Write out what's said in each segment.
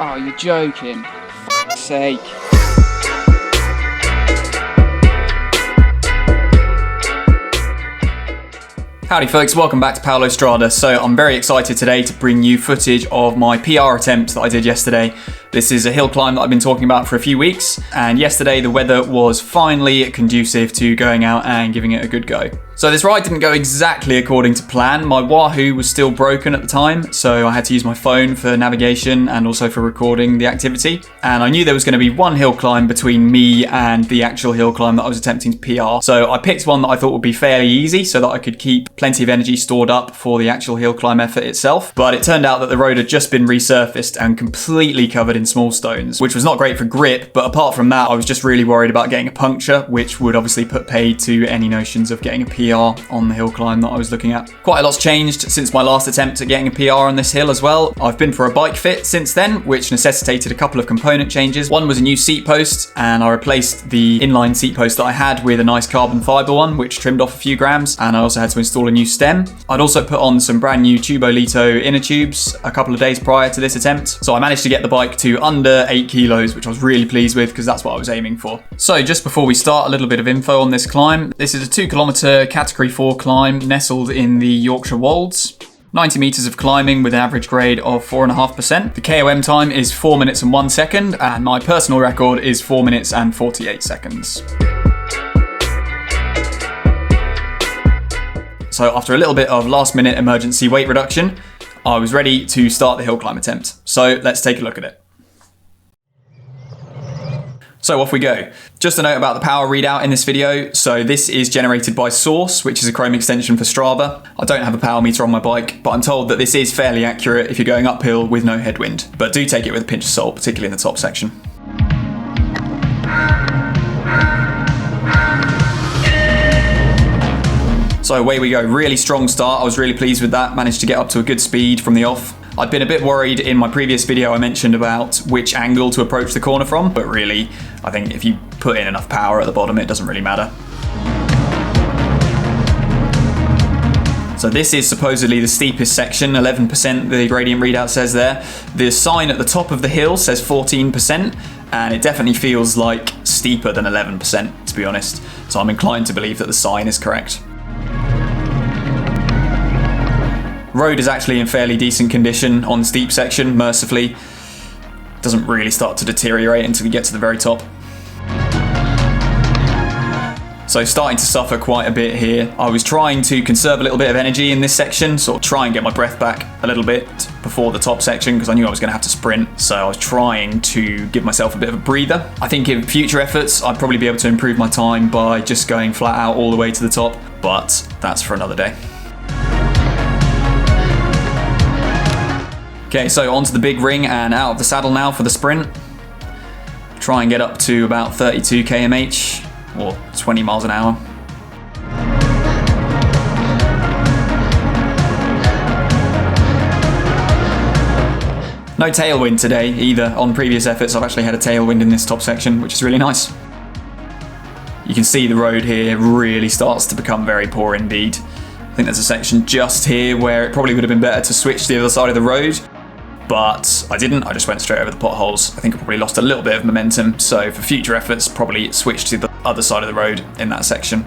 Oh, you're joking. For f***'s sake. Howdy folks, welcome back to Paolo Strada. So I'm very excited today to bring you footage of my PR attempt that I did yesterday. This is a hill climb that I've been talking about for a few weeks, and yesterday the weather was finally conducive to going out and giving it a good go. So this ride didn't go exactly according to plan. My Wahoo was still broken at the time, so I had to use my phone for navigation and also for recording the activity. And I knew there was going to be one hill climb between me and the actual hill climb that I was attempting to PR. So I picked one that I thought would be fairly easy so that I could keep plenty of energy stored up for the actual hill climb effort itself. But it turned out that the road had just been resurfaced and completely covered in small stones, which was not great for grip. But apart from that, I was just really worried about getting a puncture, which would obviously put paid to any notions of getting a PR on the hill climb that I was looking at. Quite a lot's changed since my last attempt at getting a PR on this hill as well. I've been for a bike fit since then, which necessitated a couple of component changes. One was a new seat post, and I replaced the inline seat post that I had with a nice carbon fibre one, which trimmed off a few grams, and I also had to install a new stem. I'd also put on some brand new Tubolito inner tubes a couple of days prior to this attempt, so I managed to get the bike to under 8 kilos, which I was really pleased with because that's what I was aiming for. So just before we start, a little bit of info on this climb. This is a 2 kilometre category 4 climb nestled in the Yorkshire Wolds. 90 metres of climbing with an average grade of 4.5%. The KOM time is 4 minutes and 1 second, and my personal record is 4 minutes and 48 seconds. So after a little bit of last minute emergency weight reduction, I was ready to start the hill climb attempt. So let's take a look at it. So off we go. Just a note about the power readout in this video. So this is generated by Source, which is a Chrome extension for Strava. I don't have a power meter on my bike, but I'm told that this is fairly accurate if you're going uphill with no headwind. But do take it with a pinch of salt, particularly in the top section. So away we go, really strong start. I was really pleased with that, managed to get up to a good speed from the off. I'd been a bit worried in my previous video I mentioned about which angle to approach the corner from, but really, I think if you put in enough power at the bottom, it doesn't really matter. So this is supposedly the steepest section, 11% the gradient readout says there. The sign at the top of the hill says 14%, and it definitely feels like steeper than 11%, to be honest. So I'm inclined to believe that the sign is correct. Road is actually in fairly decent condition on the steep section, mercifully. Doesn't really start to deteriorate until we get to the very top. So starting to suffer quite a bit here. I was trying to conserve a little bit of energy in this section, sort of try and get my breath back a little bit before the top section because I knew I was going to have to sprint. So I was trying to give myself a bit of a breather. I think in future efforts, I'd probably be able to improve my time by just going flat out all the way to the top, but that's for another day. Okay, so onto the big ring and out of the saddle now for the sprint. Try and get up to about 32 km/h or 20 miles an hour. No tailwind today either. On previous efforts, I've actually had a tailwind in this top section, which is really nice. You can see the road here really starts to become very poor indeed. I think there's a section just here where it probably would have been better to switch to the other side of the road. But I didn't, I just went straight over the potholes. I think I probably lost a little bit of momentum, so for future efforts, probably switch to the other side of the road in that section.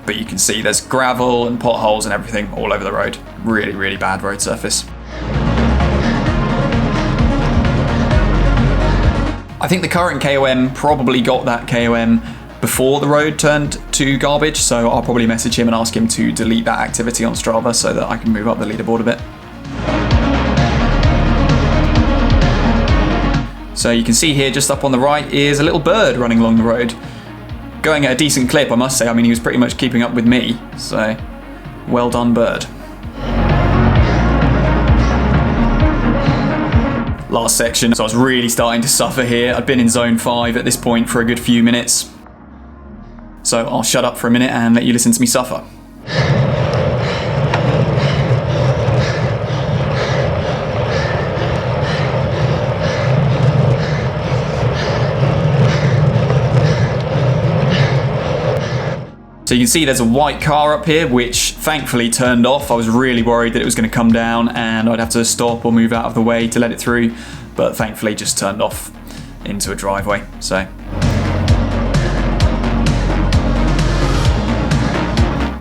But you can see there's gravel and potholes and everything all over the road. Really, really bad road surface. I think the current KOM probably got that KOM before the road turned to garbage, so I'll probably message him and ask him to delete that activity on Strava so that I can move up the leaderboard a bit. So you can see here just up on the right is a little bird running along the road. Going at a decent clip, I must say. I mean, he was pretty much keeping up with me, so well done, bird. Last section, so I was really starting to suffer here. I'd been in zone 5 at this point for a good few minutes. So I'll shut up for a minute and let you listen to me suffer. So you can see there's a white car up here, which thankfully turned off. I was really worried that it was going to come down and I'd have to stop or move out of the way to let it through. but thankfully just turned off into a driveway. So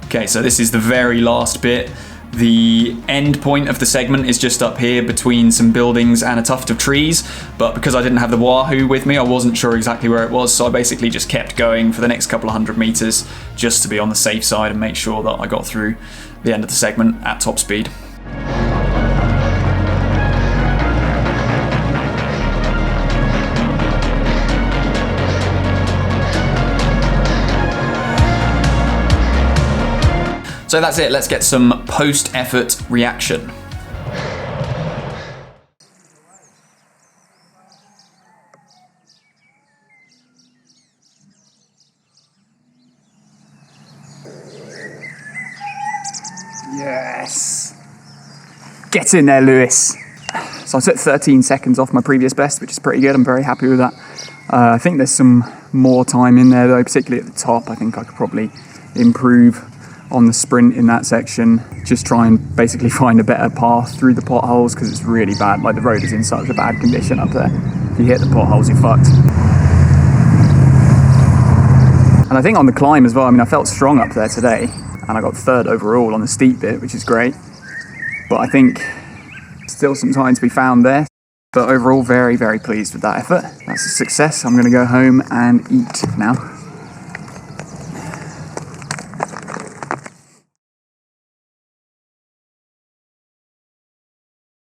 okay, so this is the very last bit. The end point of the segment is just up here between some buildings and a tuft of trees, but because I didn't have the Wahoo with me, I wasn't sure exactly where it was, so I basically just kept going for the next couple of 100 meters just to be on the safe side and make sure that I got through the end of the segment at top speed. So that's it, let's get some post-effort reaction. Yes. Get in there, Lewis. So I took 13 seconds off my previous best, which is pretty good. I'm very happy with that. I think there's some more time in there though, particularly at the top. I think I could probably improve on the sprint in that section, just try and basically find a better path through the potholes, because it's really bad. Like, the road is in such a bad condition up there. If you hit the potholes, you're fucked. And I think on the climb as well, I mean, I felt strong up there today, and I got third overall on the steep bit, which is great. But I think still some time to be found there. But overall, very, very pleased with that effort. That's a success. I'm going to go home and eat now.